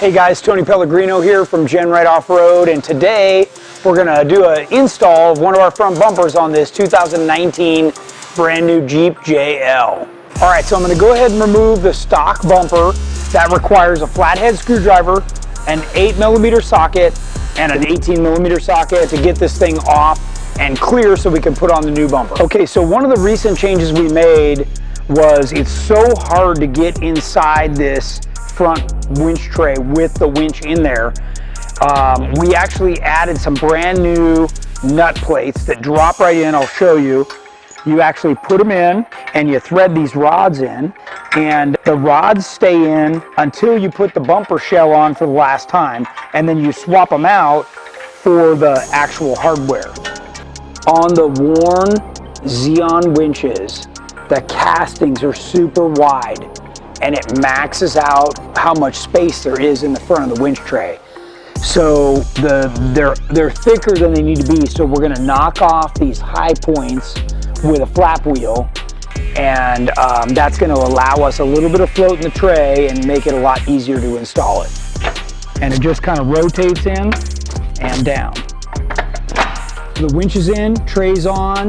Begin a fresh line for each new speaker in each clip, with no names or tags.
Hey guys, Tony Pellegrino here from GenRight Off-Road, and today we're gonna do an install of one of our front bumpers on this 2019 brand new Jeep JL. All right, so I'm gonna go ahead and remove the stock bumper. That requires a flathead screwdriver, an 8mm socket, and an 18mm socket to get this thing off and clear so we can put on the new bumper. Okay, so one of the recent changes we made was it's so hard to get inside this front winch tray with the winch in there. We actually added some brand new nut plates that drop right in. I'll show you. You actually put them in and you thread these rods in, and the rods stay in until you put the bumper shell on for the last time, and then you swap them out for the actual hardware. On the worn Xeon winches, the castings are super wide, and it maxes out how much space there is in the front of the winch tray. So they're thicker than they need to be, so we're gonna knock off these high points with a flap wheel, and that's gonna allow us a little bit of float in the tray and make it a lot easier to install it. And it just kind of rotates in and down. The winch is in, tray's on,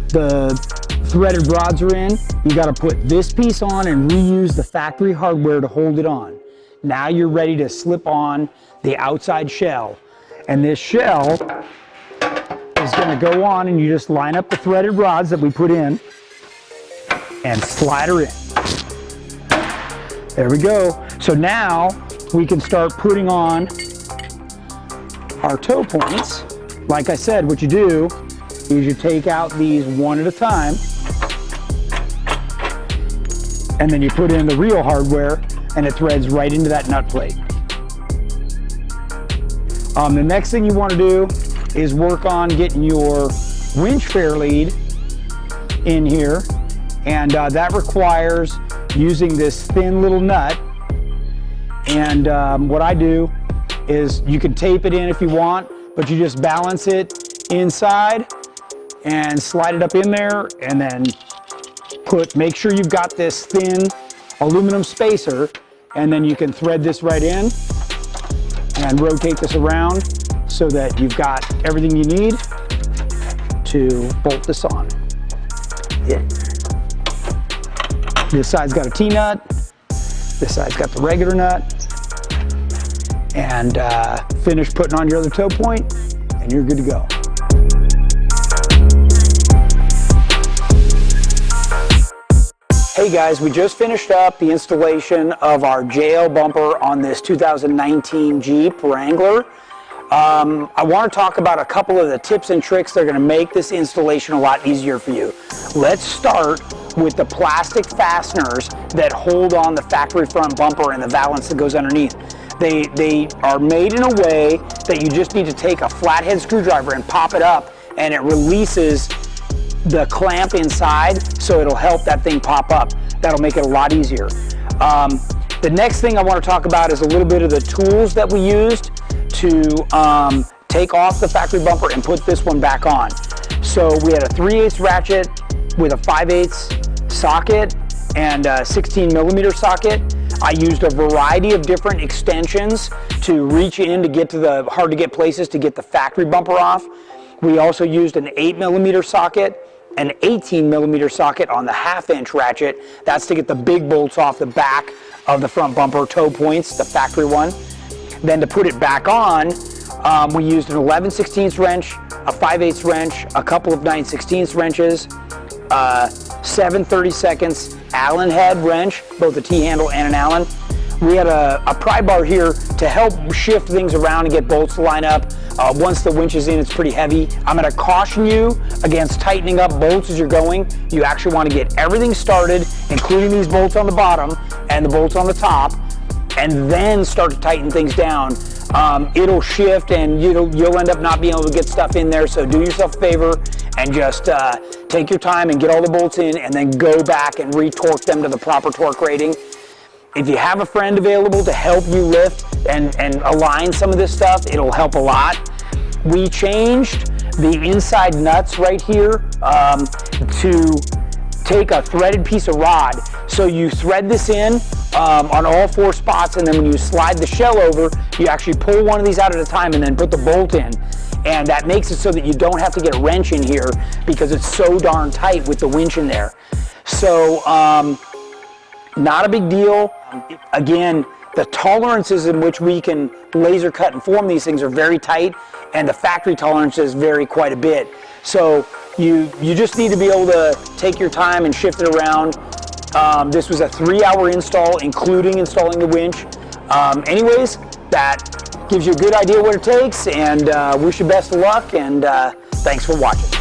the threaded rods are in. You got to put this piece on and reuse the factory hardware to hold it on. Now you're ready to slip on the outside shell, and this shell is going to go on, and you just line up the threaded rods that we put in and slide her in. There we go. So now we can start putting on our toe points. Like I said, what you do is you take out these one at a time, and then you put in the real hardware, and it threads right into that nut plate. The next thing you want to do is work on getting your winch fair lead in here, and that requires using this thin little nut. And what I do is, you can tape it in if you want, but you just balance it inside and slide it up in there, and then make sure you've got this thin aluminum spacer, and then you can thread this right in and rotate this around so that you've got everything you need to bolt this on. Yeah. This side's got a T-nut, this side's got the regular nut, and finish putting on your other toe point, and you're good to go. Hey guys, we just finished up the installation of our JL bumper on this 2019 Jeep Wrangler. I want to talk about a couple of the tips and tricks that are going to make this installation a lot easier for you. Let's start with the plastic fasteners that hold on the factory front bumper and the valance that goes underneath. They are made in a way that you just need to take a flathead screwdriver and pop it up, and it releases the clamp inside, so it'll help that thing pop up. That'll make it a lot easier. The next thing I want to talk about is a little bit of the tools that we used to take off the factory bumper and put this one back on. So we had a 3/8 ratchet with a 5/8 socket and a 16mm socket. I used a variety of different extensions to reach in to get to the hard to get places to get the factory bumper off. We also used an 8mm socket, an 18mm socket on the 1/2" ratchet. That's to get the big bolts off the back of the front bumper toe points, the factory one. Then to put it back on, we used an 11/16 wrench, a 5/8 wrench, a couple of 9/16 wrenches, 7/32 Allen head wrench, both a T-handle and an Allen. We had a pry bar here to help shift things around and get bolts to line up. Once the winch is in, it's pretty heavy. I'm going to caution you against tightening up bolts as you're going. You actually want to get everything started, including these bolts on the bottom and the bolts on the top, and then start to tighten things down. It'll shift, and you'll end up not being able to get stuff in there, so do yourself a favor and just take your time and get all the bolts in, and then go back and re-torque them to the proper torque rating. If you have a friend available to help you lift and align some of this stuff, it'll help a lot. We changed the inside nuts right here to take a threaded piece of rod. So you thread this in on all 4 spots, and then when you slide the shell over, you actually pull one of these out at a time and then put the bolt in. And that makes it so that you don't have to get a wrench in here because it's so darn tight with the winch in there. So not a big deal. Again, the tolerances in which we can laser cut and form these things are very tight, and the factory tolerances vary quite a bit. So you just need to be able to take your time and shift it around. This was a 3-hour install, including installing the winch. Anyways, that gives you a good idea what it takes, and wish you best of luck, and thanks for watching.